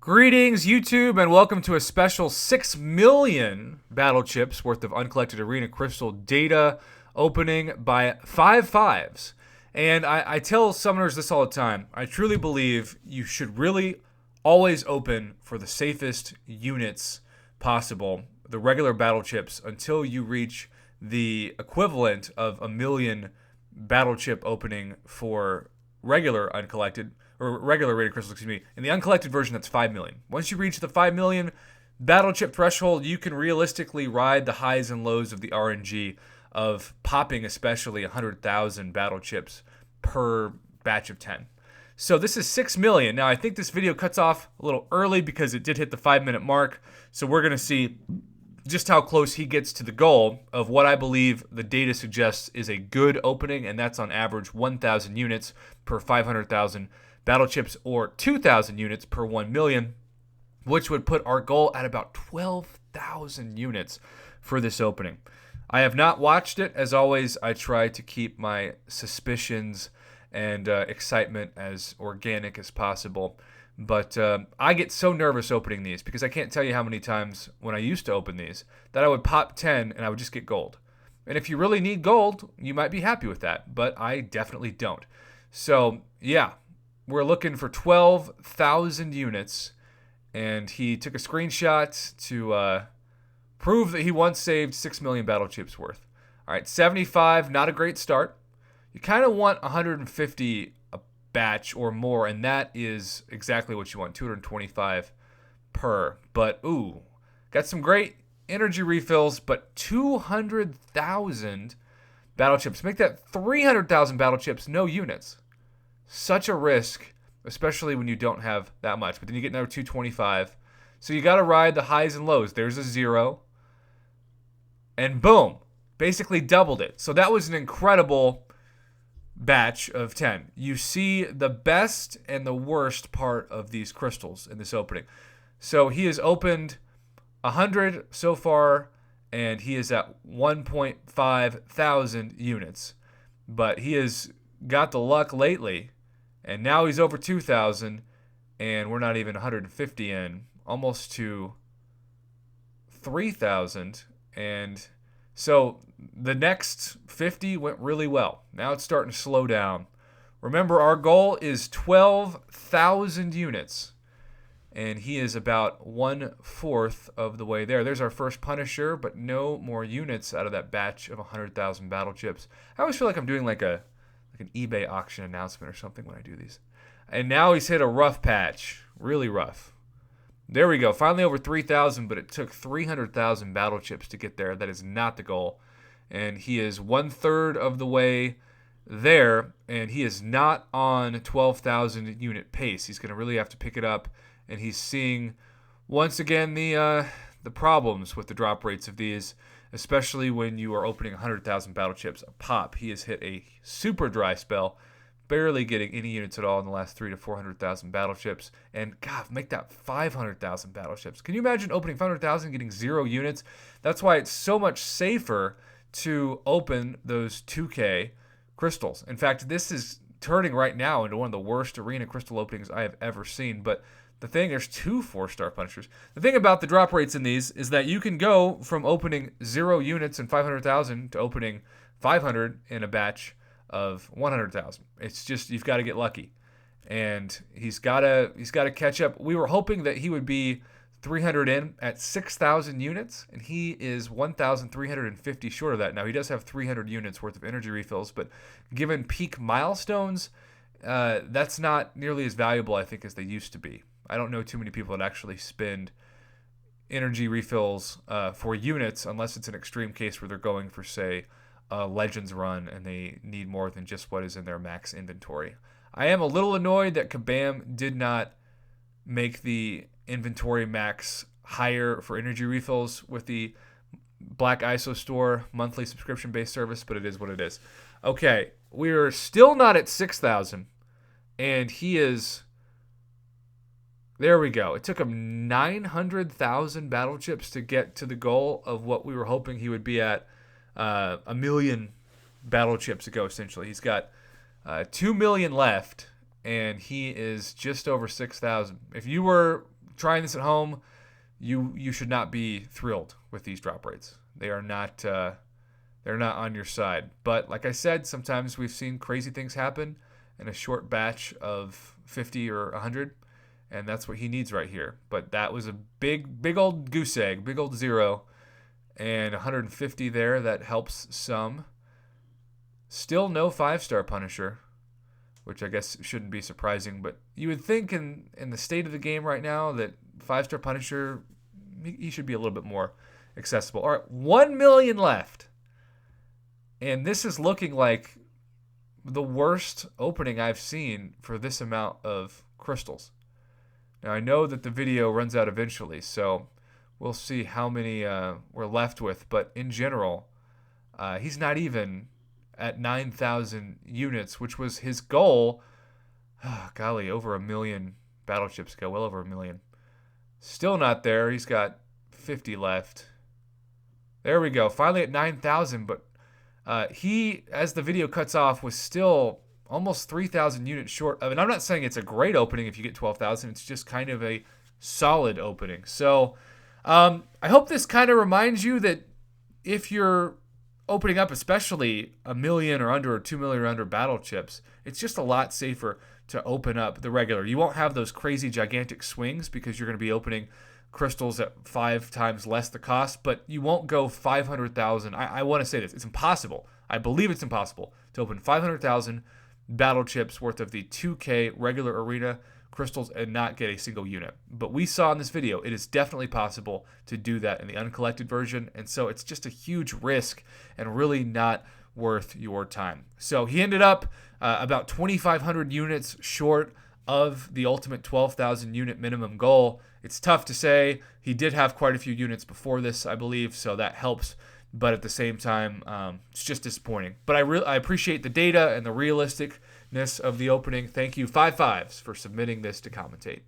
Greetings, YouTube, and welcome to a special 6 million Battlechips worth of uncollected arena crystal data opening by 5 fives. And I tell summoners this all the time. I truly believe you should really always open for the safest units possible, the regular Battlechips, until you reach the equivalent of a million Battlechip opening for regular uncollected or regular rated crystals, excuse me. In the uncollected version, that's 5 million. Once you reach the 5 million battle chip threshold, you can realistically ride the highs and lows of the RNG of popping especially 100,000 battle chips per batch of 10. So this is 6 million. Now, I think this video cuts off a little early because it did hit the 5-minute mark. So we're going to see just how close he gets to the goal of what I believe the data suggests is a good opening, and that's on average 1,000 units per 500,000 battle chips, or 2,000 units per 1 million, which would put our goal at about 12,000 units for this opening. I have not watched it. As always, I try to keep my suspicions and excitement as organic as possible. But I get so nervous opening these because I can't tell you how many times when I used to open these that I would pop 10 and I would just get gold. And if you really need gold, you might be happy with that, but I definitely don't. So, yeah. We're looking for 12,000 units, and he took a screenshot to prove that he once saved 6 million battle chips worth. All right, 75, not a great start. You kind of want 150 a batch or more, and that is exactly what you want, 225 per. But, ooh, got some great energy refills, but 200,000 battle chips. Make that 300,000 battle chips, no units. Such a risk, especially when you don't have that much. But then you get another 225. So you got to ride the highs and lows. There's a 0. And boom. Basically doubled it. So that was an incredible batch of 10. You see the best and the worst part of these crystals in this opening. So he has opened 100 so far, and he is at 1.5 thousand units. But he has got the luck lately. And now he's over 2,000, and we're not even 150 in, almost to 3,000. And so the next 50 went really well. Now it's starting to slow down. Remember, our goal is 12,000 units, and he is about 1/4 of the way there. There's our first Punisher, but no more units out of that batch of 100,000 battle chips. I always feel like I'm doing like an eBay auction announcement or something when I do these. And now he's hit a rough patch. Really rough. There we go. Finally over 3,000, but it took 300,000 battle chips to get there. That is not the goal. And he is 1/3 of the way there, and he is not on 12,000 unit pace. He's going to really have to pick it up, and he's seeing, once again, the problems with the drop rates of these, especially when you are opening 100,000 battle chips a pop. He has hit a super dry spell, barely getting any units at all in the last 300,000 to 400,000 battle chips. And God, make that 500,000 battle chips. Can you imagine opening 500,000 and getting 0 units? That's why it's so much safer to open those 2K crystals. In fact, this is turning right now into one of the worst arena crystal openings I have ever seen. But there's 2 4-star Punishers. The thing about the drop rates in these is that you can go from opening 0 units in 500,000 to opening 500 in a batch of 100,000. It's just, you've got to get lucky. And he's got to catch up. We were hoping that he would be 300 in at 6,000 units, and he is 1,350 short of that. Now, he does have 300 units worth of energy refills, but given peak milestones, that's not nearly as valuable, I think, as they used to be. I don't know too many people that actually spend energy refills for units unless it's an extreme case where they're going for, say, a Legends run and they need more than just what is in their max inventory. I am a little annoyed that Kabam did not make the inventory max higher for energy refills with the Black ISO Store monthly subscription-based service, but it is what it is. Okay, we're still not at 6,000, and he is... There we go. It took him 900,000 battle chips to get to the goal of what we were hoping he would be at a million battle chips ago, essentially. He's got 2 million left, and he is just over 6,000. If you were trying this at home, you should not be thrilled with these drop rates. They are not they're not on your side. But like I said, sometimes we've seen crazy things happen in a short batch of 50 or 100, and that's what he needs right here. But that was a big old goose egg, big old zero, and 150 there. That helps some. Still no 5-star Punisher, which I guess shouldn't be surprising, but you would think in the state of the game right now that 5-star Punisher, he should be a little bit more accessible. All right, 1 million left. And this is looking like the worst opening I've seen for this amount of crystals. Now, I know that the video runs out eventually, so we'll see how many we're left with. But in general, he's not even at 9,000 units, which was his goal. Oh, golly, over 1 million Battlechips ago, well over 1 million. Still not there. He's got 50 left. There we go. Finally at 9,000, but he, as the video cuts off, was still almost 3,000 units short of it. I'm not saying it's a great opening if you get 12,000. It's just kind of a solid opening. So I hope this kind of reminds you that if you're opening up, especially 1 million or under, or 2 million or under Battlechips, it's just a lot safer to open up the regular. You won't have those crazy gigantic swings because you're going to be opening crystals at 5 times less the cost, but you won't go 500,000. I want to say this. It's impossible. I believe it's impossible to open 500,000 Battlechips worth of the 2K regular arena crystals and not get a single unit. But we saw in this video, it is definitely possible to do that in the Uncollected version, and so it's just a huge risk and really not worth your time. So he ended up about 2,500 units short of the ultimate 12,000 unit minimum goal. It's tough to say. He did have quite a few units before this, I believe, so that helps. But at the same time, it's just disappointing. But I appreciate the data and the realisticness of the opening. Thank you, 5-5s, for submitting this to commentate.